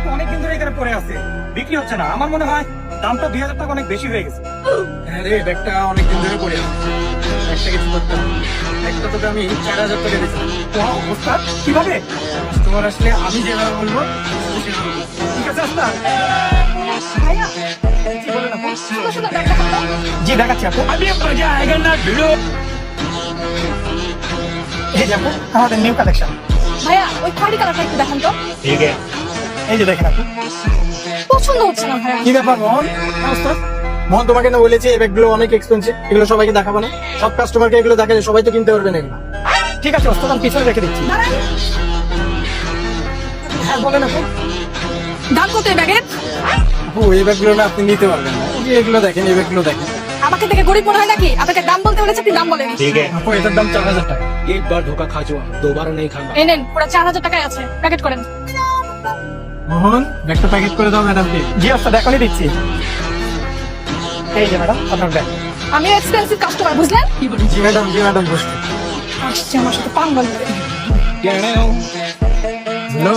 ব্যাগটা অনেকদিন ধরে এখানে পড়ে আছে, বিক্রি হচ্ছে না। আমার মনে হয় দামটা 2000 টাকা অনেক বেশি হয়ে গেছে। হ্যাঁ রে, ব্যাগটা অনেকদিন ধরে পড়ে আছে, একটা কিছু করতে হবে। একটা তোকে আমি 4000 টাকা দিয়েছিলাম। তোমার অবস্থা কিভাবে? তোমার আসলে আমি যেভাবে বলবো সেভাবে বলবো। ঠিক আছে ওস্তাদ। ভাইয়া জি বলেন আপু। সুন্দর সুন্দর ব্যাগ দেখান তো। জি দেখাচ্ছি আপু। এই যে আপু আমাদের নিউ কালেকশন। ভাইয়া ওই খাড়ি কালারটা একটু দেখান তো। এই যে দেখেন আপু। পছন্দ হচ্ছে না ভাইয়া। কি ব্যাপার মোহন? হ্যাঁ ওস্তাদ। মোহন তোমাকে না বলেছি এই ব্যাগগুলো অনেক এক্সপেন্সিভ, এগুলো সবাইকে দেখাবো না। সব কাস্টমারকে এগুলো দেখালে সবাই তো কিনতে পারবে না এগুলো। ঠিক আছে ওস্তাদ, আমি পিছনে রেখে দিচ্ছি। দাঁড়ান, হ্যাঁ বলেন আপু। দাম কত এই ব্যাগের? আপু এই ব্যাগগুলো না আপনি নিতে পারবেন না। এই যে এগুলো দেখেন, এই ব্যাগগুলো দেখেন। আমাকে দেখে গরিব মনে হয় নাকি? আপনাকে দাম বলতে বলেছে, আপনি দাম বলেন। আপু এটার দাম 4000 টাকা। एक बार धोखा खा चुका, दोबारा नहीं खाना। এই নেন, পুরো 4000 টাকায় আছে, প্যাকেট করেন। মোহন ব্যাগটা প্যাকেট করে দাও ম্যাডামকে। জি ওস্তাদ, এখনই দিচ্ছি। এই যে ম্যাডাম আপনার ব্যাগ। আমি এক্সপেন্সিভ কাস্টমার, বুঝলেন? জি ম্যাডাম বসুন। আসছে আমার সাথে পাঙ্গল করে। হ্যালো